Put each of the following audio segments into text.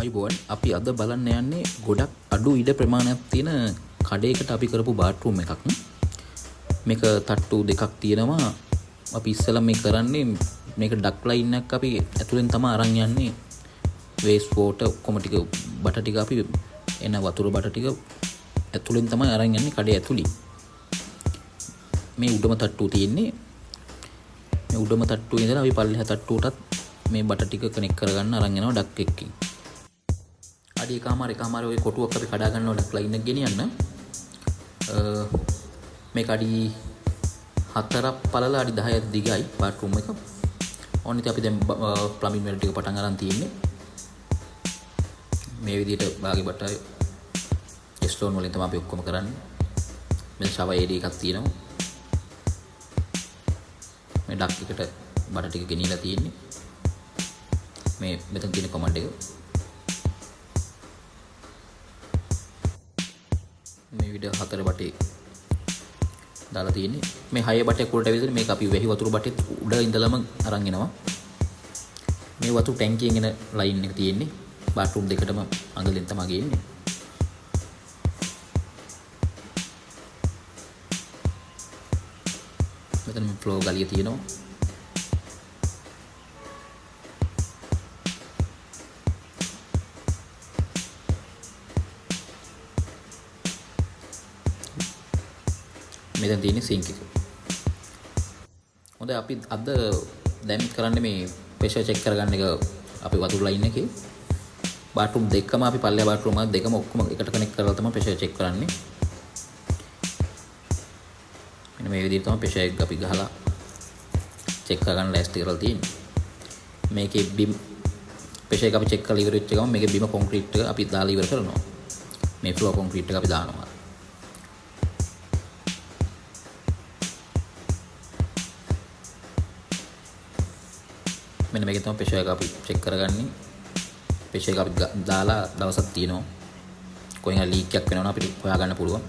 අයිබෝන් අපි අද බලන්න යන්නේ ගොඩක් අඩු ඉඩ ප්‍රමාණයක් තියෙන කඩේකට අපි කරපු බාත්රූම් එකක්. මේක තට්ටු දෙකක් තියෙනවා. අපි ඉස්සෙල්ලා මේ කරන්නේ මේක ඩක් ලයින් එකක් අපි ඇතුලෙන් තමයි අරන් යන්නේ. වේස්ට් වෝටර් ඔක්කොම ටික බට ටික අපි එන වතුර බට ටික ඇතුලෙන් තමයි අරන් යන්නේ කඩේ ඇතුලින්. මේ උඩම තට්ටුව තියෙන්නේ. මේ උඩම තට්ටුවේ ඉඳලා අපි පල්ලෙහා තට්ටුවටත් මේ බට ටික කනෙක්ට් කරගන්න අරන් යනවා ඩක් එකකින්. අඩි එකමාර ඔය කොටුවක් අපි කඩා ගන්නවා ඩක් ලයින් එක ගෙනියන්න. මේක අඩි 4ක් පළල අඩි 10ක් දිගයි බාත්රූම් එක. ඕන ඉතින් අපි දැන් ප්ලම්බින් වැඩ ටික පටන් අරන් තියෙන්නේ. මේ විදිහට බාගේ බට ස්ටෝන් වලින් තමයි අපි ඔක්කොම කරන්නේ. මේ ෂවර් ඒඩි එකක් තියෙනවා. මේ ඩක් එකට බට ටික ගෙනියලා තියෙන්නේ. මේ මෙතන තියෙන කමාන්ඩ් එක. මේ විදිහ 4 බටේ දාලා තියෙන්නේ. මේ 6 බටේ කුලට ඇවිල්ලා මේක අපි වැහි වතුර බටෙත් උඩ ඉඳලම අරන් එනවා. මේ වතුර ටැංකියෙන් එන ලයින් එක තියෙන්නේ. බාත්රූම් දෙකටම අඟලෙන් තමයි ගේන්නේ. මෙතන මේ ෆ්ලෝ ගලිය තියෙනවා. මෙතන තියෙන සිංක් එක. හොඳයි අපි අද දැන් කරන්නේ මේ ප්‍රෙෂර් චෙක් කරගන්න එක අපි වතුර ලයින් එකේ. බාත්රූම් දෙකම අපි පල්ලෙහා බාත්රූම් දෙකම ඔක්කොම එකට කනෙක්ට් කරලා තමයි ප්‍රෙෂර් චෙක් කරන්නේ. මෙන්න මේ විදිහට තමයි ප්‍රෙෂර් එක අපි ගහලා චෙක් කරගන්න ලෑස්ති කරලා තියෙන්නේ. මේකේ බිම් ප්‍රෙෂර් එක අපි චෙක් කරලා ඉවර වෙච්ච ගමන් මේකේ බිම කොන්ක්‍රීට් එක අපි දාලා ඉවර කරනවා. මේ ෆ්ලෝ කොන්ක්‍රීට් එක අපි දානවා. මෙන්න මේක තමයි ප්‍රෙෂර් එක අපි චෙක් කරගන්නේ. ප්‍රෙෂර් එක අපි දාලා දවසක් තියෙනවා. කොහෙන් හරි ලීක් එකක් වෙනවා නම් අපිට හොයාගන්න පුළුවන්.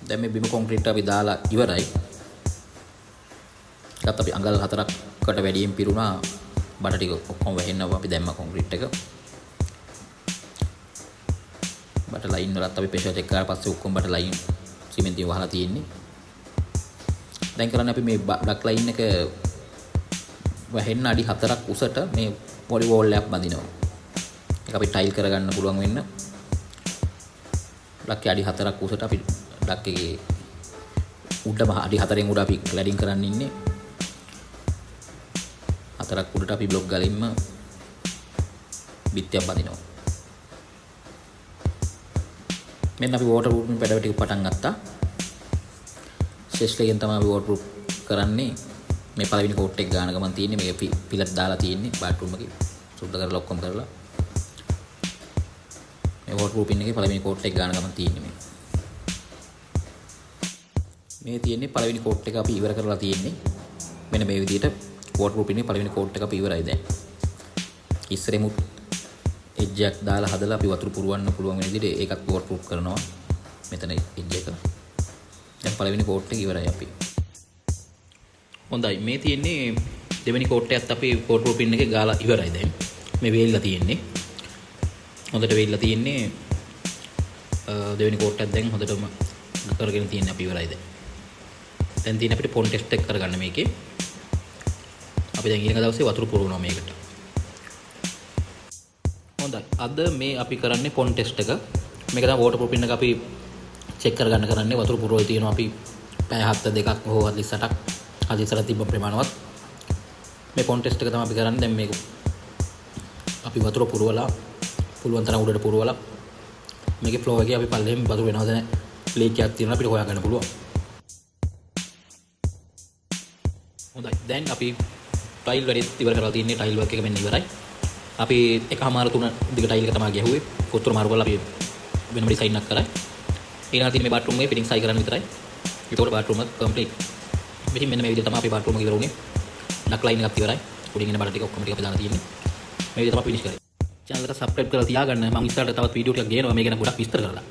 දැන් මේ බිම කොන්ක්‍රීට් අපි දාලා ඉවරයි. ඒකත් අපි අඟල් 4කට වැඩියෙන් පිරුණා. බට ටික ඔක්කොම වැහෙන්නව අපි දැම්ම කොන්ක්‍රීට් එක. බට ලයින් වලත් අපි ප්‍රෙෂර් චෙක් කරලා පස්සේ ඔක්කොම බට ලයින් සිමෙන්තිය වහලා තියෙන්නේ. දැන් කරන්නේ අපි මේ ඩක් ලයින් එක වහෙන්න අඩි 4ක් උසට මේ පොලි වෝල් එකක් බඳිනවා. ඒක අපි ටයිල් කරගන්න පුළුවන් වෙන්න. ඩක් අඩි 4ක් උසට අපි ඩක් එකේ උඩම අඩි 4න් උඩ අපි ක්ලැඩින් කරන්න ඉන්නේ. 4ක් උඩට අපි බ්ලොක් ගලින්ම බිත්තියක් බඳිනවා. මෙන්න අපි වෝටර් ප්‍රූෆින් පැඩව ටික පටන් ගත්තා. ෂෙස්ලෙන් තමයි අපි වෝටර් ප්‍රූෆ් කරන්නේ. මේ පළවෙනි කෝට් එක ගාන ගමන් තියෙන්නේ. මේක පිලට් දාලා තියෙන්නේ බාත්රූම් එකේ. සුද්ධ කරලා ඔක්කොම කරලා. මේ වෝටර් ප්‍රූෆින් එකේ පළවෙනි කෝට් එක ගාන ගමන් තියෙන්නේ මේ. මේ තියෙන්නේ පළවෙනි කෝට් එක අපි ඉවර කරලා තියෙන්නේ. මෙන්න මේ විදිහට වෝටර් ප්‍රූෆින් එකේ පළවෙනි කෝට් එක අපි ඉවරයි දැන්. ඉස්සරෙමුත් එජ් එකක් දාලා හදලා අපි වතුර පුරවන්න පුළුවන් වෙන විදිහට ඒකත් වෝටර් ප්‍රූෆ් කරනවා. මෙතන එජ් එක. දැන් පළවෙනි කෝට් එක ඉවරයි අපි. හොඳයි මේ තියෙන්නේ දෙවෙනි කෝට් එකත් අපි වෝටර් ප්‍රූෆින් එකේ ගාලා ඉවරයි දැන්. මේ වේලිලා තියෙන්නේ. හොඳට වේලිලා තියෙන්නේ. දෙවෙනි කෝට් එකත් දැන් හොඳටම කරගෙන තියෙන්නේ අපි ඉවරයි දැන්. දැන් තියෙන අපිට පොන් ටෙස්ට් එක කරගන්න මේකේ. අපි දැන් ඊළඟ දවසේ වතුර පුරවනවා මේකට. හොඳයි. අද මේ අපි කරන්නේ පොන් ටෙස්ට් එක. මේක තමයි වෝටර් ප්‍රූෆින් එක අපි චෙක් කරගන්න කරන්නේ. වතුර පුරවලා තියෙනවා අපි පැය 7 2ක් හෝ 48ක් 48ක් තිබ්බ ප්‍රමාණවත්. මේ පොන් ටෙස්ට් එක තමයි අපි කරන්නේ. දැන් මේක අපි වතුර පුරවලා පුළුවන් තරම් උඩට පුරවලා මේකේ ෆ්ලෝ එකේ අපි පල්ලෙහෙම වතුර වෙනවද නැහැ ලීක් එකක් තියෙනවා අපිට හොයාගන්න පුළුවන්. හොඳයි. දැන් අපි ටයිල් වැඩේ ඉවර කරලා තින්නේ. ටයිල් වර්ක් එක මෙන්න ඉවරයි. අපි එකමාර 3 දිග ටයිල් එක තමයි ගැහුවේ. කොතර මාරු කරලා අපි වෙනම ඩිසයින් එකක් කරා. ඊළඟ තියෙන මේ බාත්රූම් එකේ ෆිටින්ග් සයි කරන්න විතරයි. ඒකෝට බාත්රූම් එක කම්ප්ලීට්. ඉතින් මෙන්න මේ විදිහට තමයි අපි බාත්රූම් එක ඉවර වුණේ. ඩක් ලයින් එකක් ඉවරයි. උඩින් එන බඩ ටික ඔක්කොම ටික අපි දාලා තියෙන්නේ. මේ විදිහට තමයි ෆිනිෂ් කරේ. channel එකට subscribe කරලා තියාගන්න. මම ඉස්සරහට තවත් වීඩියෝ ටිකක් ගේනවා මේ ගැන ගොඩක් විස්තර කරලා.